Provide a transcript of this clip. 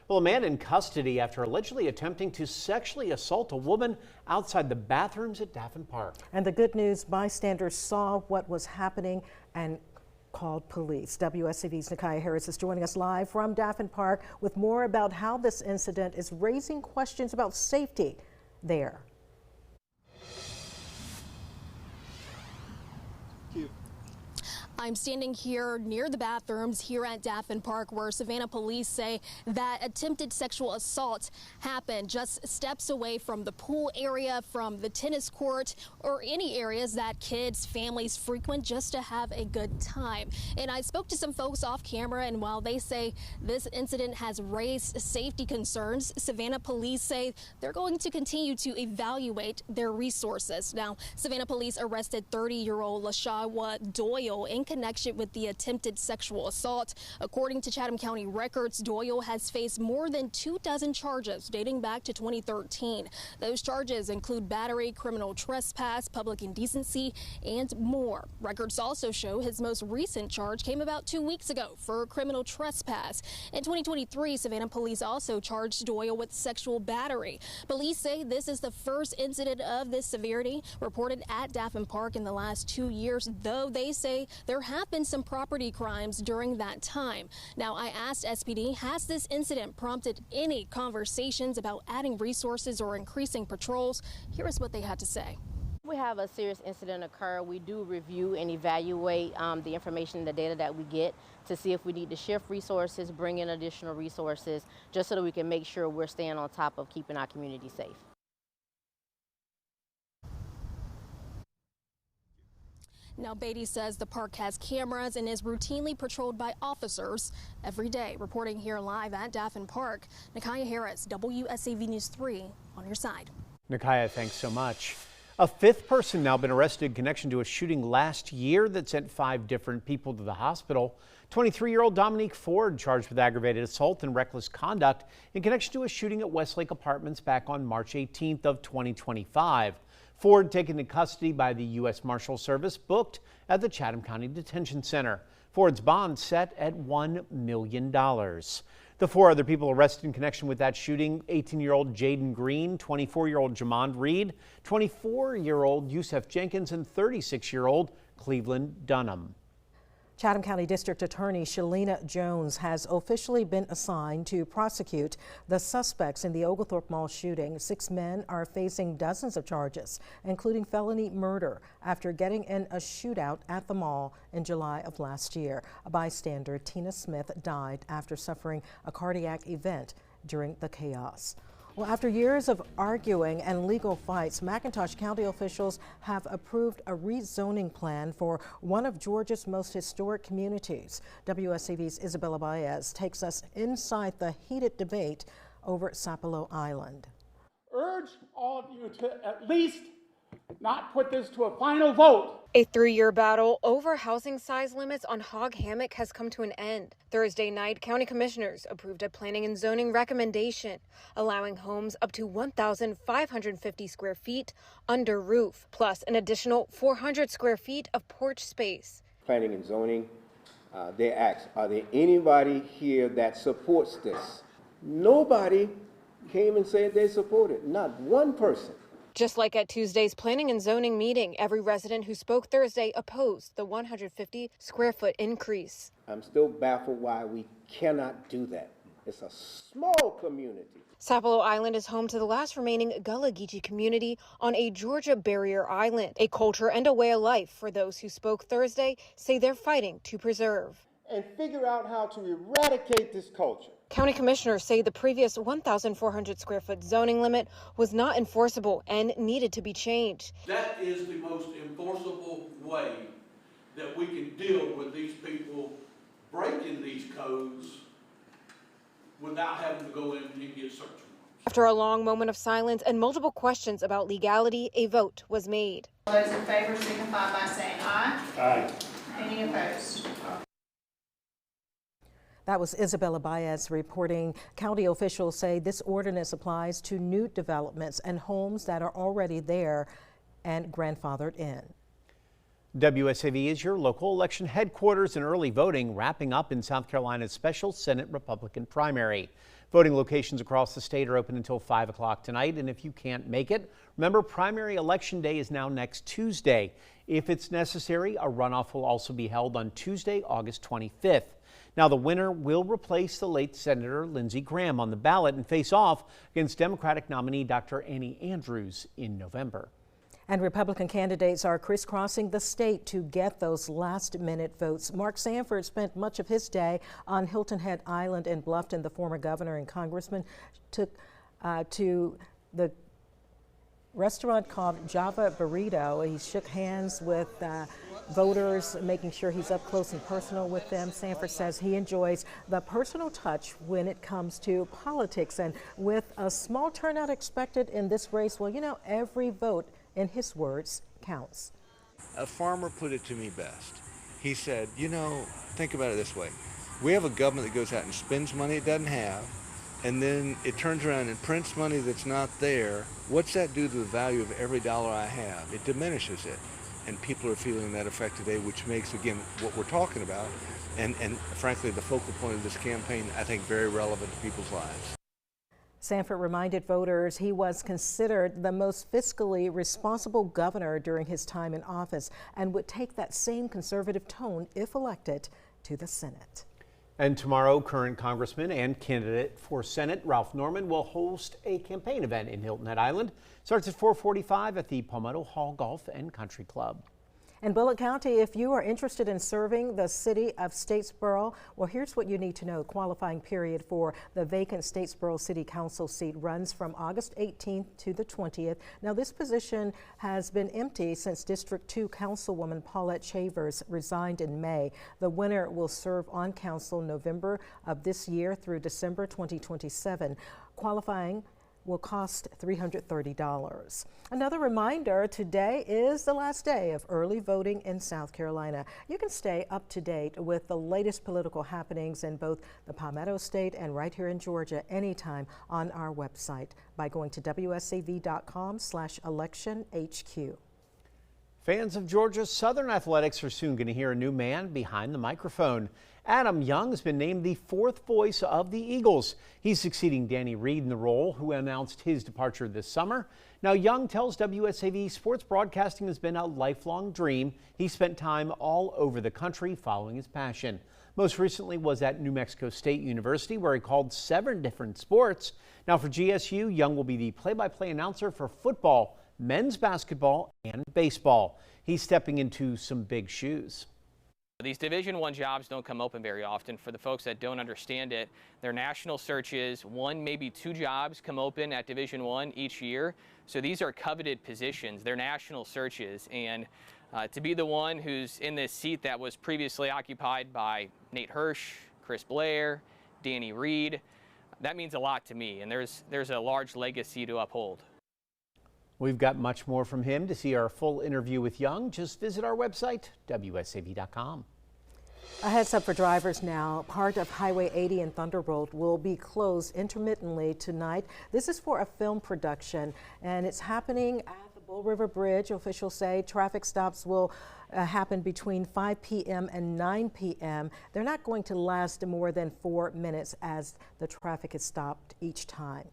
Well, a man in custody after allegedly attempting to sexually assault a woman outside the bathrooms at Daffin Park. And the good news, bystanders saw what was happening and called police. WSCV's Nikaya Harris is joining us live from Daffin Park with more about how this incident is raising questions about safety there. I'm standing here near the bathrooms here at Daffin Park, where Savannah police say that attempted sexual assault happened just steps away from the pool area, from the tennis court, or any areas that kids, families frequent just to have a good time. And I spoke to some folks off camera, and while they say this incident has raised safety concerns, Savannah police say they're going to continue to evaluate their resources. Now, Savannah police arrested 30-year-old LaShawa Doyle in connection with the attempted sexual assault. According to Chatham County records, Doyle has faced more than 24 charges dating back to 2013. Those charges include battery, criminal trespass, public indecency, and more. Records also show his most recent charge came about 2 weeks ago for criminal trespass. In 2023, Savannah police also charged Doyle with sexual battery. Police say this is the first incident of this severity reported at Daffin Park in the last 2 years, though they say there have been some property crimes during that time. Now, I asked SPD, has this incident prompted any conversations about adding resources or increasing patrols? Here is what they had to say. We have a serious incident occur. We do review and evaluate the information, the data that we get to see if we need to shift resources, bring in additional resources, just so that we can make sure we're staying on top of keeping our community safe. Now, Beatty says the park has cameras and is routinely patrolled by officers every day. Reporting here live at Daffin Park, Nikaya Harris, WSCV News 3, on your side. Nikaya, thanks so much. A fifth person now been arrested in connection to a shooting last year that sent 5 different people to the hospital. 23-year-old Dominique Ford charged with aggravated assault and reckless conduct in connection to a shooting at Westlake Apartments back on March 18th of 2025. Ford taken into custody by the U.S. Marshal Service, booked at the Chatham County Detention Center. Ford's bond set at $1 million. The 4 other people arrested in connection with that shooting: 18-year-old Jaden Green, 24-year-old Jamond Reed, 24-year-old Yusef Jenkins, and 36-year-old Cleveland Dunham. Chatham County District Attorney Shalina Jones has officially been assigned to prosecute the suspects in the Oglethorpe Mall shooting. 6 men are facing dozens of charges, including felony murder, after getting in a shootout at the mall in July of last year. A bystander, Tina Smith, died after suffering a cardiac event during the chaos. Well, after years of arguing and legal fights, McIntosh County officials have approved a rezoning plan for one of Georgia's most historic communities. WSCV's Isabella Baez takes us inside the heated debate over Sapalo Island. Urge all of you to at least not put this to a final vote. A 3-year battle over housing size limits on Hog Hammock has come to an end. Thursday night, county commissioners approved a planning and zoning recommendation allowing homes up to 1,550 square feet under roof, plus an additional 400 square feet of porch space. Planning and zoning, they asked, are there anybody here that supports this? Nobody came and said they support it, not one person. Just like at Tuesday's planning and zoning meeting, every resident who spoke Thursday opposed the 150 square foot increase. I'm still baffled why we cannot do that. It's a small community. Sapalo Island is home to the last remaining Gullah Geechee community on a Georgia barrier island. A culture and a way of life for those who spoke Thursday say they're fighting to preserve. And figure out how to eradicate this culture. County commissioners say the previous 1,400 square foot zoning limit was not enforceable and needed to be changed. That is the most enforceable way that we can deal with these people breaking these codes without having to go in and get search warrants. After a long moment of silence and multiple questions about legality, a vote was made. All those in favor signify by saying aye. Aye. Any opposed? That was Isabella Baez reporting. County officials say this ordinance applies to new developments and homes that are already there and grandfathered in. WSAV is your local election headquarters, and early voting wrapping up in South Carolina's special Senate Republican primary. Voting locations across the state are open until 5 o'clock tonight, and if you can't make it, remember primary election day is now next Tuesday. If it's necessary, a runoff will also be held on Tuesday, August 25th. Now, the winner will replace the late Senator Lindsey Graham on the ballot and face off against Democratic nominee Dr. Annie Andrews in November. And Republican candidates are crisscrossing the state to get those last-minute votes. Mark Sanford spent much of his day on Hilton Head Island in Bluffton. The former governor and congressman took to the restaurant called Java Burrito. He shook hands with voters, making sure he's up close and personal with them. Sanford says he enjoys the personal touch when it comes to politics. And with a small turnout expected in this race, well, you know, every vote, in his words, counts. A farmer put it to me best. He said, you know, think about it this way. We have a government that goes out and spends money it doesn't have, and then it turns around and prints money that's not there. What's that do to the value of every dollar I have? It diminishes it. And people are feeling that effect today, which makes, again, what we're talking about, and frankly, the focal point of this campaign, I think, very relevant to people's lives. Sanford reminded voters he was considered the most fiscally responsible governor during his time in office and would take that same conservative tone if elected to the Senate. And tomorrow, current Congressman and candidate for Senate Ralph Norman will host a campaign event in Hilton Head Island. Starts at 4:45 at the Palmetto Hall Golf and Country Club. In Bullitt County, if you are interested in serving the city of Statesboro, well, here's what you need to know. Qualifying period for the vacant Statesboro City Council seat runs from August 18th to the 20th. Now, this position has been empty since District 2 Councilwoman Paulette Chavers resigned in May. The winner will serve on council November of this year through December 2027. Qualifying will cost $330. Another reminder, today is the last day of early voting in South Carolina. You can stay up to date with the latest political happenings in both the Palmetto State and right here in Georgia anytime on our website by going to wsav.com/electionhq. Fans of Georgia's Southern athletics are soon going to hear a new man behind the microphone. Adam Young has been named the fourth voice of the Eagles. He's succeeding Danny Reed in the role, who announced his departure this summer. Now, Young tells WSAV sports broadcasting has been a lifelong dream. He spent time all over the country following his passion. Most recently was at New Mexico State University, where he called 7 different sports. Now, for GSU, Young will be the play-by-play announcer for football, men's basketball, and baseball. He's stepping into some big shoes. These Division I jobs don't come open very often. For the folks that don't understand it, they're national searches. 1, maybe 2 jobs come open at Division I each year. So these are coveted positions. They're national searches. And to be the one who's in this seat that was previously occupied by Nate Hirsch, Chris Blair, Danny Reed, that means a lot to me. And there's a large legacy to uphold. We've got much more from him. To see our full interview with Young, just visit our website, wsav.com. A heads up for drivers now. Part of Highway 80 in Thunderbolt will be closed intermittently tonight. This is for a film production, and it's happening at the Bull River Bridge. Officials say traffic stops will happen between 5 p.m. and 9 p.m. They're not going to last more than 4 minutes as the traffic is stopped each time.